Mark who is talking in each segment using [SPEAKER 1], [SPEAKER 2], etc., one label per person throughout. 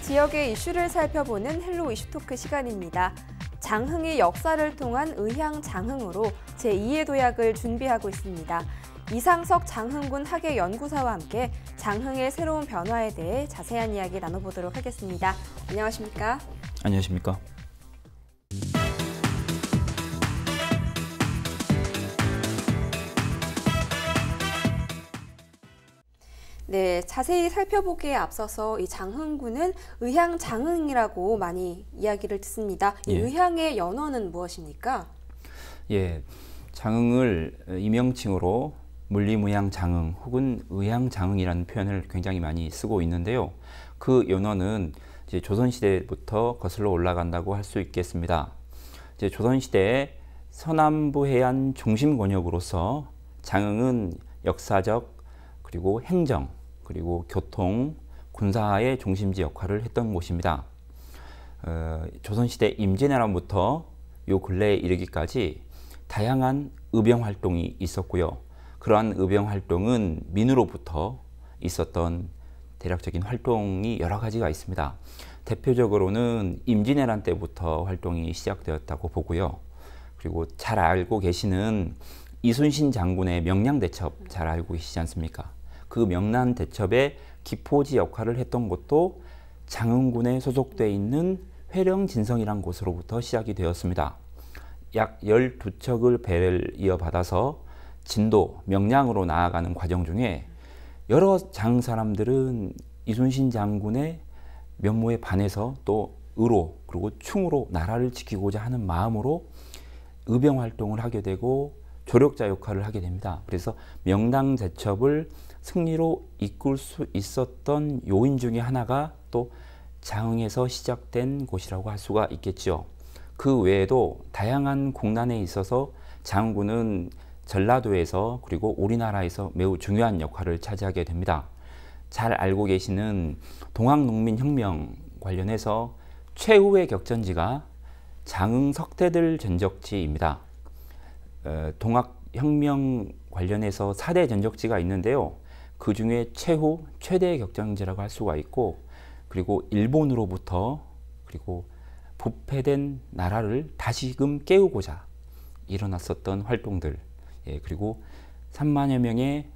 [SPEAKER 1] 지역의 이슈를 살펴보는 헬로 이슈토크 시간입니다. 장흥의 역사를 통한 의향장흥으로 제2의 도약을 준비하고 있습니다. 이상석 장흥군 학예연구사와 함께 장흥의 새로운 변화에 대해 자세한 이야기 나눠보도록 하겠습니다. 안녕하십니까?
[SPEAKER 2] 안녕하십니까?
[SPEAKER 1] 네, 자세히 살펴보기에 앞서서 이 장흥군은 의향장흥이라고 많이 이야기를 듣습니다. 이 의향의 연원은 무엇입니까?
[SPEAKER 2] 예, 장흥을 이명칭으로 물리무향장흥 혹은 의향장흥이라는 표현을 굉장히 많이 쓰고 있는데요. 그 연원은 이제 조선시대부터 거슬러 올라간다고 할 수 있겠습니다. 이제 조선시대의 서남부 해안 중심 권역으로서 장흥은 역사적 그리고 행정 그리고 교통, 군사의 중심지 역할을 했던 곳입니다. 조선시대 임진왜란부터 요 근래에 이르기까지 다양한 의병 활동이 있었고요. 그러한 의병 활동은 민으로부터 있었던 대략적인 활동이 여러 가지가 있습니다. 대표적으로는 임진왜란 때부터 활동이 시작되었다고 보고요. 그리고 잘 알고 계시는 이순신 장군의 명량대첩 잘 알고 계시지 않습니까? 그 명란대첩의 기포지 역할을 했던 곳도 장흥군에 소속되어 있는 회령진성이란 곳으로부터 시작이 되었습니다. 약 12척의 배를 이어받아서 진도, 명량으로 나아가는 과정 중에 여러 장흥 사람들은 이순신 장군의 면모에 반해서 또 의로 그리고 충으로 나라를 지키고자 하는 마음으로 의병 활동을 하게 되고 조력자 역할을 하게 됩니다. 그래서 명량대첩을 승리로 이끌 수 있었던 요인 중에 하나가 또 장흥에서 시작된 곳이라고 할 수가 있겠죠. 그 외에도 다양한 국난에 있어서 장흥군은 전라도에서 그리고 우리나라에서 매우 중요한 역할을 차지하게 됩니다. 잘 알고 계시는 동학농민혁명 관련해서 최후의 격전지가 장흥 석대들 전적지입니다. 동학혁명 관련해서 4대 전적지가 있는데요. 그 중에 최후 최대의 격전지라고 할 수가 있고, 그리고 일본으로부터 그리고 부패된 나라를 다시금 깨우고자 일어났었던 활동들, 그리고 3만여 명의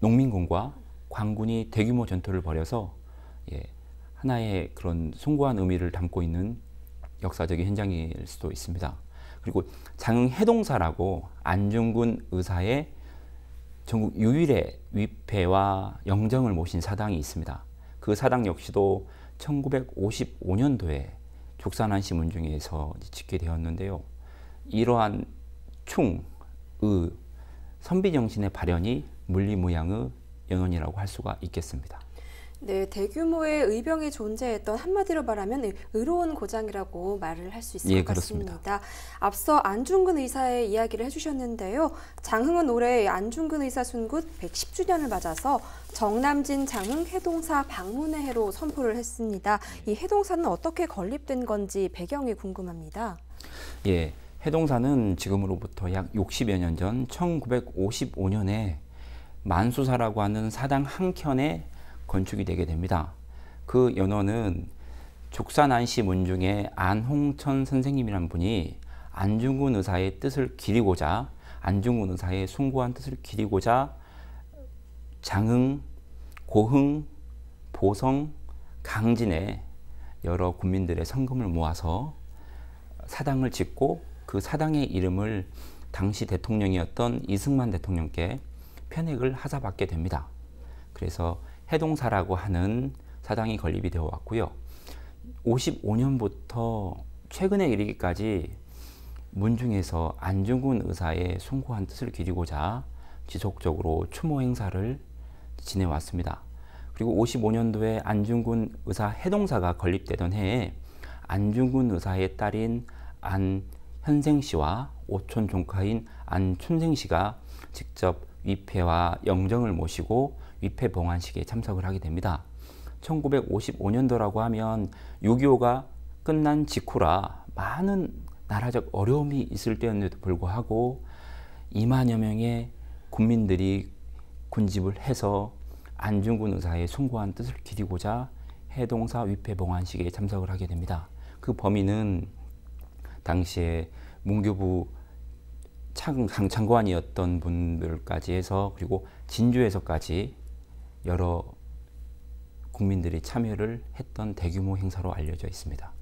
[SPEAKER 2] 농민군과 관군이 대규모 전투를 벌여서 하나의 그런 숭고한 의미를 담고 있는 역사적인 현장일 수도 있습니다. 그리고 장흥 해동사라고 안중근 의사의 전국 유일의 위패와 영정을 모신 사당이 있습니다. 그 사당 역시도 1955년도에 족산안시 문중에서 짓게 되었는데요. 이러한 충, 의, 선비정신의 발현이 물리무향의 연원이라고 할 수가 있겠습니다.
[SPEAKER 1] 네, 대규모의 의병이 존재했던, 한마디로 말하면 의로운 고장이라고 말을 할 수 있을 것 같습니다.
[SPEAKER 2] 그렇습니다.
[SPEAKER 1] 앞서 안중근 의사의 이야기를 해주셨는데요. 장흥은 올해 안중근 의사 순굿 110주년을 맞아서 정남진 장흥 해동사 방문의 해로 선포를 했습니다. 이 해동사는 어떻게 건립된 건지 배경이 궁금합니다.
[SPEAKER 2] 예, 해동사는 지금으로부터 약 60여 년 전 1955년에 만수사라고 하는 사당 한켠에 건축이 되게 됩니다. 그 연원은 족산안시 문중의 안홍천 선생님이란 분이 안중근 의사의 뜻을 기리고자, 안중근 의사의 숭고한 뜻을 기리고자 장흥, 고흥, 보성, 강진에 여러 군민들의 성금을 모아서 사당을 짓고 그 사당의 이름을 당시 대통령이었던 이승만 대통령께 편액을 하사받게 됩니다. 그래서 해동사라고 하는 사당이 건립이 되어 왔고요. 55년부터 최근에 이르기까지 문중에서 안중근 의사의 숭고한 뜻을 기리고자 지속적으로 추모 행사를 지내왔습니다. 그리고 55년도에 안중근 의사 해동사가 건립되던 해에 안중근 의사의 딸인 안현생 씨와 오촌 종카인 안춘생 씨가 직접 위패와 영정을 모시고 위패 봉안식에 참석을 하게 됩니다. 1955년도라고 하면 6.25가 끝난 직후라 많은 나라적 어려움이 있을 때였는데도 불구하고 2만여 명의 군민들이 군집을 해서 안중근 의사의 숭고한 뜻을 기리고자 해동사 위패 봉환식에 참석을 하게 됩니다. 그 범인은 당시에 문교부 장관이었던 분들까지 해서 그리고 진주에서까지 여러 국민들이 참여를 했던 대규모 행사로 알려져 있습니다.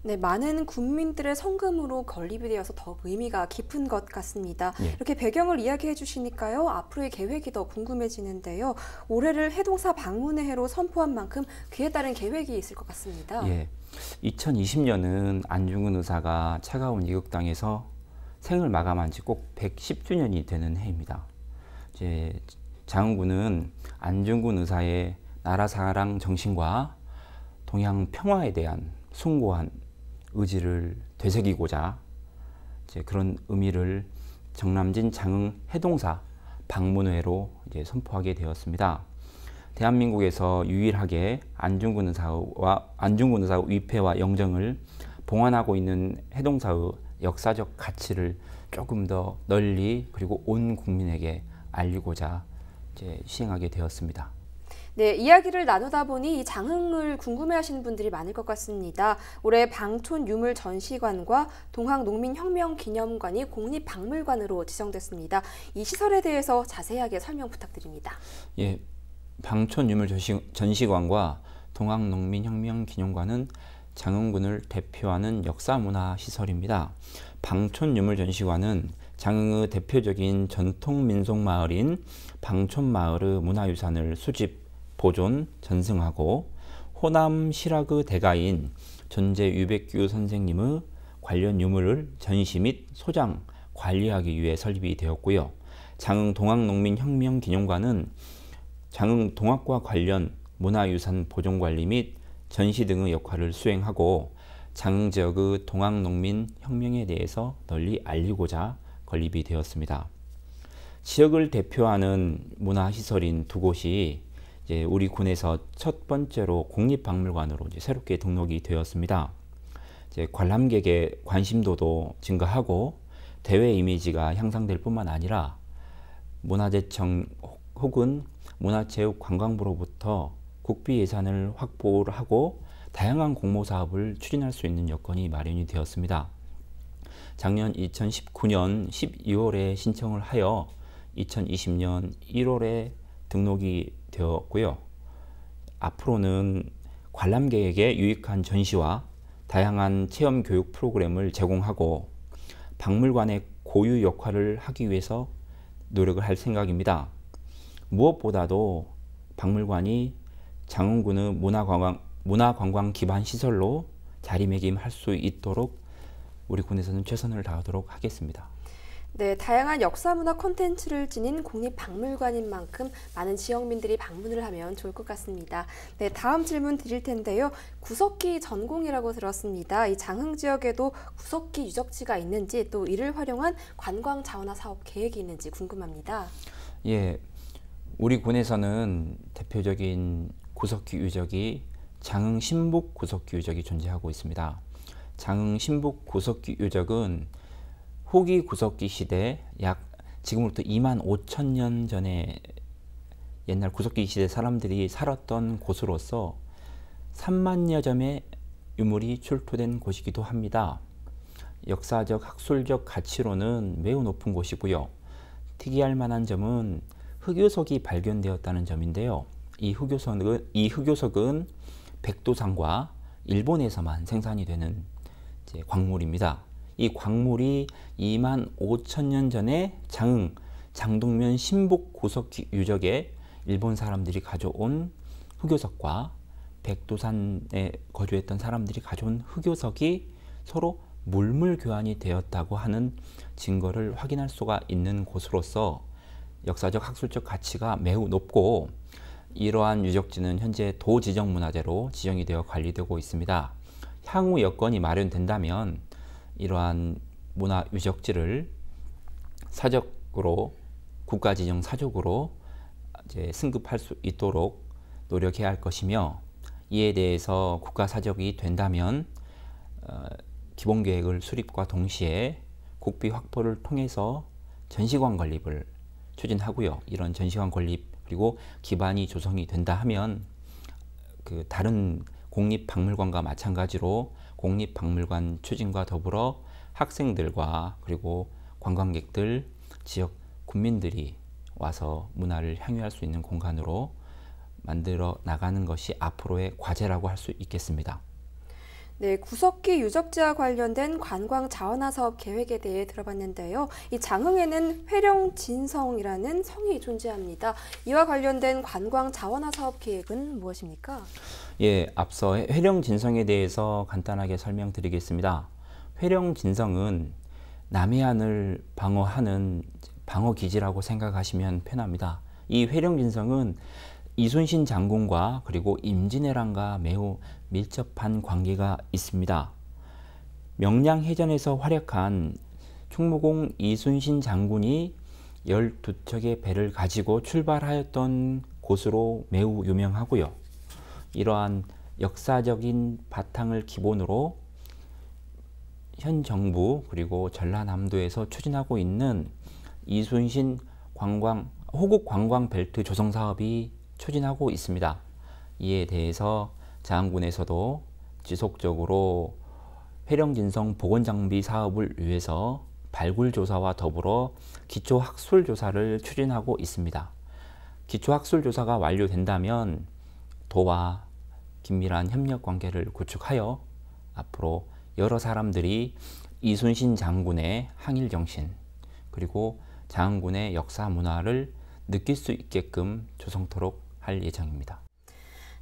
[SPEAKER 1] 네, 많은 국민들의 성금으로 건립이 되어서 더 의미가 깊은 것 같습니다.
[SPEAKER 2] 예.
[SPEAKER 1] 이렇게 배경을 이야기해 주시니까요. 앞으로의 계획이 더 궁금해지는데요. 올해를 해동사 방문의 해로 선포한 만큼 그에 따른 계획이 있을 것 같습니다.
[SPEAKER 2] 예, 2020년은 안중근 의사가 차가운 이극당에서 생을 마감한 지 꼭 110주년이 되는 해입니다. 이제 장흥군은 안중근 의사의 나라 사랑 정신과 동양 평화에 대한 숭고한 의지를 되새기고자 이제 그런 의미를 정남진 장흥 해동사 방문회로 이제 선포하게 되었습니다. 대한민국에서 유일하게 안중근 의사 위패와 영정을 봉안하고 있는 해동사의 역사적 가치를 조금 더 널리 그리고 온 국민에게 알리고자 이제 시행하게 되었습니다.
[SPEAKER 1] 네, 이야기를 나누다 보니 이 장흥을 궁금해하시는 분들이 많을 것 같습니다. 올해 방촌 유물 전시관과 동학농민혁명기념관이 국립박물관으로 지정됐습니다. 이 시설에 대해서 자세하게 설명 부탁드립니다.
[SPEAKER 2] 예, 방촌 유물 전시관과 동학농민혁명기념관은 장흥군을 대표하는 역사문화 시설입니다. 방촌 유물 전시관은 장흥의 대표적인 전통 민속 마을인 방촌마을의 문화유산을 수집, 보존, 전승하고 호남 실학의 대가인 전제 유백규 선생님의 관련 유물을 전시 및 소장, 관리하기 위해 설립이 되었고요. 장흥 동학농민혁명기념관은 장흥 동학과 관련 문화유산 보존관리 및 전시 등의 역할을 수행하고 장흥 지역의 동학농민혁명에 대해서 널리 알리고자 건립이 되었습니다. 지역을 대표하는 문화시설인 두 곳이 이제 우리 군에서 첫 번째로 국립박물관으로 이제 새롭게 등록이 되었습니다. 이제 관람객의 관심도도 증가하고 대외 이미지가 향상될 뿐만 아니라 문화재청 혹은 문화체육관광부로부터 국비 예산을 확보를 하고 다양한 공모사업을 추진할 수 있는 여건이 마련이 되었습니다. 작년 2019년 12월에 신청을 하여 2020년 1월에 등록이 되었고요. 앞으로는 관람객에게 유익한 전시와 다양한 체험 교육 프로그램을 제공하고 박물관의 고유 역할을 하기 위해서 노력을 할 생각입니다. 무엇보다도 박물관이 장흥군의 문화관광 기반 시설로 자리매김할 수 있도록 우리 군에서는 최선을 다하도록 하겠습니다.
[SPEAKER 1] 네, 다양한 역사문화 콘텐츠를 지닌 국립박물관인 만큼 많은 지역민들이 방문을 하면 좋을 것 같습니다. 네, 다음 질문 드릴 텐데요. 구석기 전공이라고 들었습니다. 이 장흥 지역에도 구석기 유적지가 있는지 또 이를 활용한 관광 자원화 사업 계획이 있는지 궁금합니다.
[SPEAKER 2] 예, 우리 군에서는 대표적인 구석기 유적이 장흥 신북 구석기 유적이 존재하고 있습니다. 장흥 신북 구석기 유적은 후기 구석기 시대 약 지금으로부터 25,000년 전에 옛날 구석기 시대 사람들이 살았던 곳으로서 3만여 점의 유물이 출토된 곳이기도 합니다. 역사적, 학술적 가치로는 매우 높은 곳이고요. 특이할 만한 점은 흑요석이 발견되었다는 점인데요. 이 흑요석은 백두산과 일본에서만 생산이 되는 광물입니다. 이 광물이 25,000년 전에 장흥, 장동면 신북 구석기 유적에 일본 사람들이 가져온 흑요석과 백두산에 거주했던 사람들이 가져온 흑요석이 서로 물물 교환이 되었다고 하는 증거를 확인할 수가 있는 곳으로서 역사적, 학술적 가치가 매우 높고 이러한 유적지는 현재 도지정문화재로 지정이 되어 관리되고 있습니다. 향후 여건이 마련된다면 이러한 문화 유적지를 사적으로 국가지정 사적으로 이제 승급할 수 있도록 노력해야 할 것이며 이에 대해서 국가사적이 된다면 기본계획을 수립과 동시에 국비 확보를 통해서 전시관 건립을 추진하고요. 이런 전시관 건립 그리고 기반이 조성이 된다 하면 그 다른 공립박물관과 마찬가지로 공립박물관 추진과 더불어 학생들과 그리고 관광객들, 지역 군민들이 와서 문화를 향유할 수 있는 공간으로 만들어 나가는 것이 앞으로의 과제라고 할 수 있겠습니다.
[SPEAKER 1] 네, 구석기 유적지와 관련된 관광 자원화 사업 계획에 대해 들어봤는데요. 이 장흥에는 회령진성이라는 성이 존재합니다. 이와 관련된 관광 자원화 사업 계획은 무엇입니까?
[SPEAKER 2] 예, 앞서 회령진성에 대해서 간단하게 설명드리겠습니다. 회령진성은 남해안을 방어하는 방어기지라고 생각하시면 편합니다. 이 회령진성은 이순신 장군과 그리고 임진왜란과 매우 밀접한 관계가 있습니다. 명량해전에서 활약한 충무공 이순신 장군이 12척의 배를 가지고 출발하였던 곳으로 매우 유명하고요. 이러한 역사적인 바탕을 기본으로 현 정부 그리고 전라남도에서 추진하고 있는 이순신 호국 관광벨트 조성 사업이 추진하고 있습니다. 이에 대해서 장흥군에서도 지속적으로 회령진성 복원장비 사업을 위해서 발굴조사와 더불어 기초학술조사를 추진하고 있습니다. 기초학술조사가 완료된다면 도와 긴밀한 협력관계를 구축하여 앞으로 여러 사람들이 이순신 장군의 항일정신 그리고 장흥군의 역사 문화를 느낄 수 있게끔 조성토록 할 예정입니다.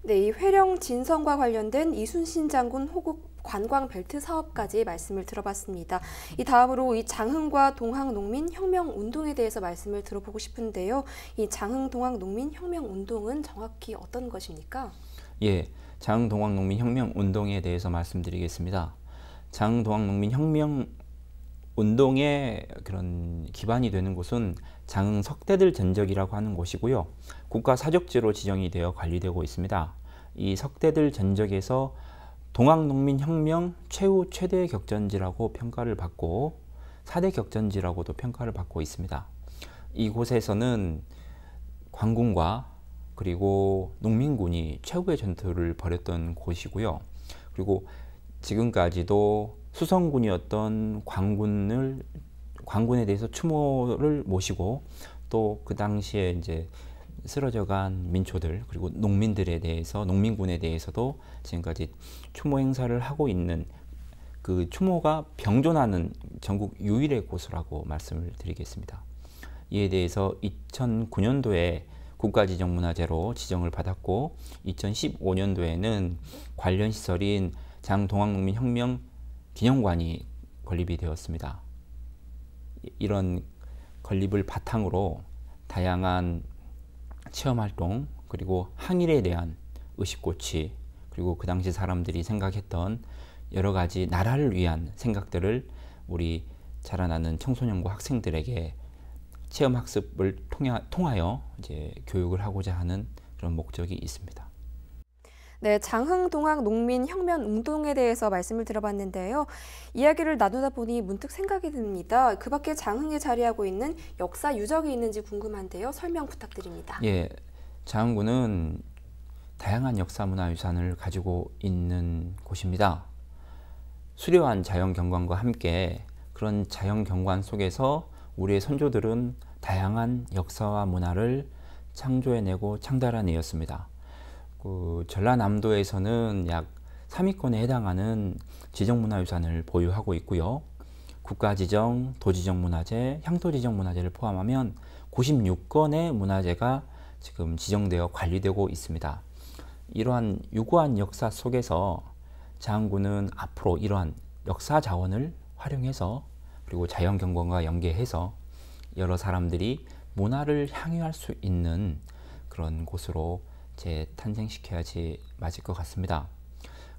[SPEAKER 1] 네, 이 회령진성과 관련된 이순신 장군 호국 관광벨트 사업까지 말씀을 들어봤습니다. 이 다음으로 이 장흥과 동학농민혁명운동에 대해서 말씀을 들어보고 싶은데요. 이 장흥동학농민혁명운동은 정확히 어떤 것입니까?
[SPEAKER 2] 예, 장흥동학농민혁명운동에 대해서 말씀드리겠습니다. 장흥동학농민혁명운동의 그런 기반이 되는 곳은 장흥 석대들 전적이라고 하는 곳이고요. 국가사적지로 지정이 되어 관리되고 있습니다. 이 석대들 전적에서 동학농민혁명 최후 최대 격전지라고 평가를 받고 4대 격전지라고도 평가를 받고 있습니다. 이곳에서는 관군과 그리고 농민군이 최후의 전투를 벌였던 곳이고요. 그리고 지금까지도 수성군이었던 관군에 대해서 추모를 모시고 또 그 당시에 이제 쓰러져간 민초들 그리고 농민군에 대해서도 지금까지 추모 행사를 하고 있는 그 추모가 병존하는 전국 유일의 곳이라고 말씀을 드리겠습니다. 이에 대해서 2009년도에 국가지정문화재로 지정을 받았고 2015년도에는 관련 시설인 장동학농민혁명 기념관이 건립이 되었습니다. 이런 건립을 바탕으로 다양한 체험활동 그리고 항일에 대한 의식고치 그리고 그 당시 사람들이 생각했던 여러 가지 나라를 위한 생각들을 우리 자라나는 청소년과 학생들에게 체험학습을 통하여 이제 교육을 하고자 하는 그런 목적이 있습니다.
[SPEAKER 1] 네, 장흥동학농민혁명운동에 대해서 말씀을 들어봤는데요. 이야기를 나누다 보니 문득 생각이 듭니다. 그 밖에 장흥에 자리하고 있는 역사 유적이 있는지 궁금한데요. 설명 부탁드립니다.
[SPEAKER 2] 예, 장흥군은 다양한 역사문화유산을 가지고 있는 곳입니다. 수려한 자연경관과 함께 그런 자연경관 속에서 우리의 선조들은 다양한 역사와 문화를 창조해내고 창달해내었습니다. 그 전라남도에서는 약 3위권에 해당하는 지정문화유산을 보유하고 있고요. 국가지정, 도지정문화재, 향토지정문화재를 포함하면 96건의 문화재가 지금 지정되어 관리되고 있습니다. 이러한 유구한 역사 속에서 장흥군은 앞으로 이러한 역사 자원을 활용해서 그리고 자연경관과 연계해서 여러 사람들이 문화를 향유할 수 있는 그런 곳으로 재탄생시켜야지 맞을 것 같습니다.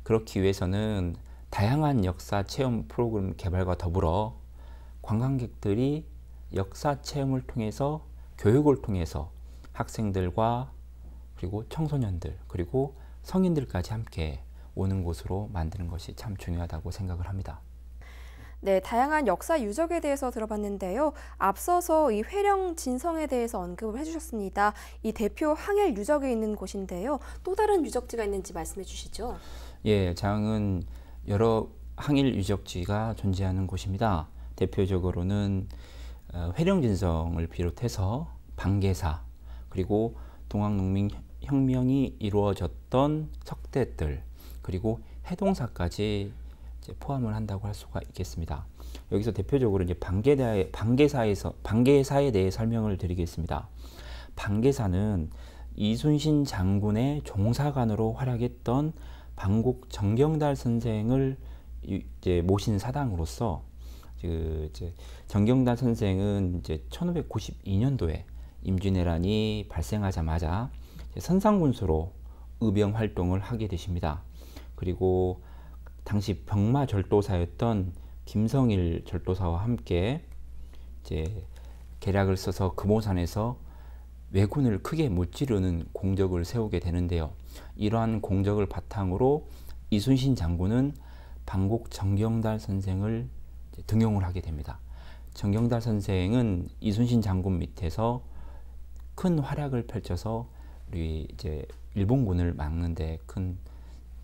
[SPEAKER 2] 그렇기 위해서는 다양한 역사 체험 프로그램 개발과 더불어 관광객들이 역사 체험을 통해서 교육을 통해서 학생들과 그리고 청소년들 그리고 성인들까지 함께 오는 곳으로 만드는 것이 참 중요하다고 생각을 합니다.
[SPEAKER 1] 네, 다양한 역사 유적에 대해서 들어봤는데요. 앞서서 이 회령 진성에 대해서 언급을 해주셨습니다. 이 대표 항일 유적이 있는 곳인데요. 또 다른 유적지가 있는지 말씀해 주시죠.
[SPEAKER 2] 예, 장은 여러 항일 유적지가 존재하는 곳입니다. 대표적으로는 회령 진성을 비롯해서 방계사, 그리고 동학농민혁명이 이루어졌던 석대들, 그리고 해동사까지 이제 포함을 한다고 할 수가 있겠습니다. 여기서 대표적으로 이제 방계사에 대해 설명을 드리겠습니다. 방계사는 이순신 장군의 종사관으로 활약했던 방곡 정경달 선생을 이제 모신 사당으로서 이제 정경달 선생은 이제 1592년도에 임진왜란이 발생하자마자 선상군수로 의병 활동을 하게 되십니다. 그리고 당시 병마 절도사였던 김성일 절도사와 함께 이제 계략을 써서 금오산에서 왜군을 크게 무찌르는 공적을 세우게 되는데요. 이러한 공적을 바탕으로 이순신 장군은 방곡 정경달 선생을 등용을 하게 됩니다. 정경달 선생은 이순신 장군 밑에서 큰 활약을 펼쳐서 우리 이제 일본군을 막는데 큰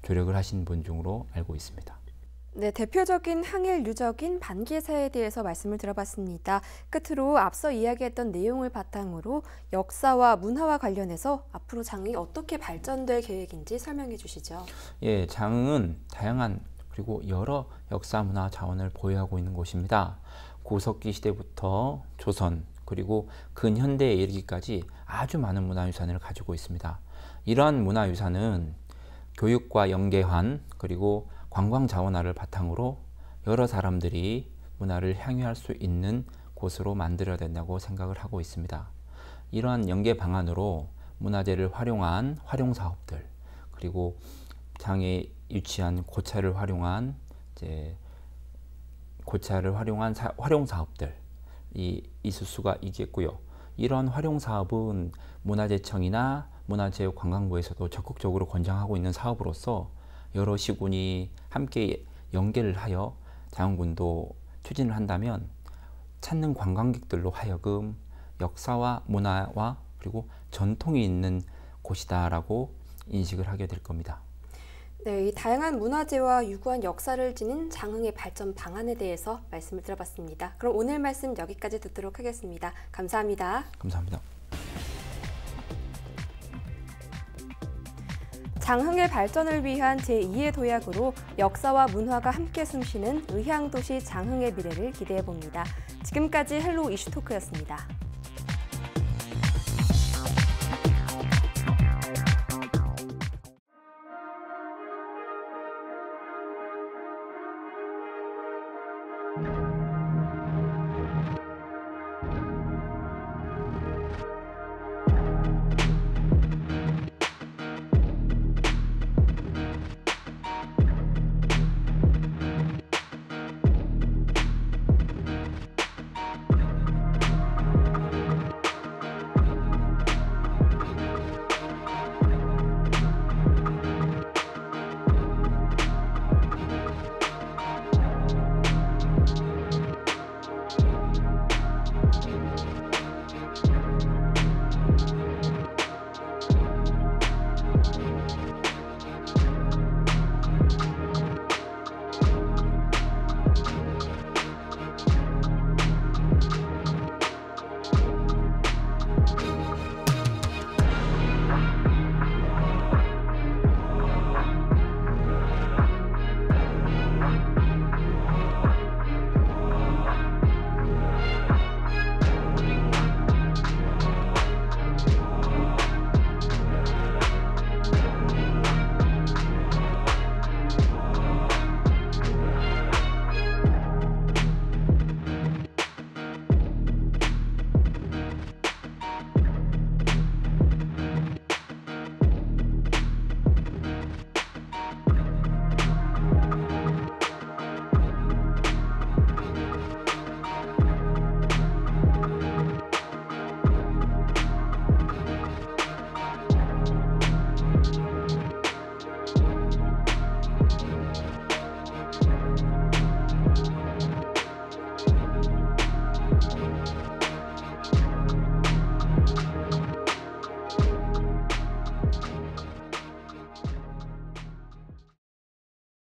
[SPEAKER 2] 조력을 하신 분 중으로 알고 있습니다.
[SPEAKER 1] 네, 대표적인 항일 유적인 반계사에 대해서 말씀을 들어봤습니다. 끝으로 앞서 이야기했던 내용을 바탕으로 역사와 문화와 관련해서 앞으로 장흥이 어떻게 발전될 계획인지 설명해 주시죠.
[SPEAKER 2] 예, 장흥은 다양한 그리고 여러 역사 문화 자원을 보유하고 있는 곳입니다. 구석기 시대부터 조선 그리고 근현대에 이르기까지 아주 많은 문화유산을 가지고 있습니다. 이러한 문화유산은 교육과 연계한 그리고 관광 자원화를 바탕으로 여러 사람들이 문화를 향유할 수 있는 곳으로 만들어야 된다고 생각을 하고 있습니다. 이러한 연계 방안으로 문화재를 활용한 활용 사업들, 그리고 장에 위치한 고차를 활용한 활용 사업들이 있을 수가 있겠고요. 이런 활용 사업은 문화재청이나 문화체육관광부에서도 적극적으로 권장하고 있는 사업으로서 여러 시군이 함께 연계를 하여 장흥군도 추진을 한다면 찾는 관광객들로 하여금 역사와 문화와 그리고 전통이 있는 곳이다라고 인식을 하게 될 겁니다.
[SPEAKER 1] 네, 이 다양한 문화재와 유구한 역사를 지닌 장흥의 발전 방안에 대해서 말씀을 들어봤습니다. 그럼 오늘 말씀 여기까지 듣도록 하겠습니다. 감사합니다.
[SPEAKER 2] 감사합니다.
[SPEAKER 1] 장흥의 발전을 위한 제2의 도약으로 역사와 문화가 함께 숨쉬는 의향도시 장흥의 미래를 기대해봅니다. 지금까지 헬로 이슈토크였습니다.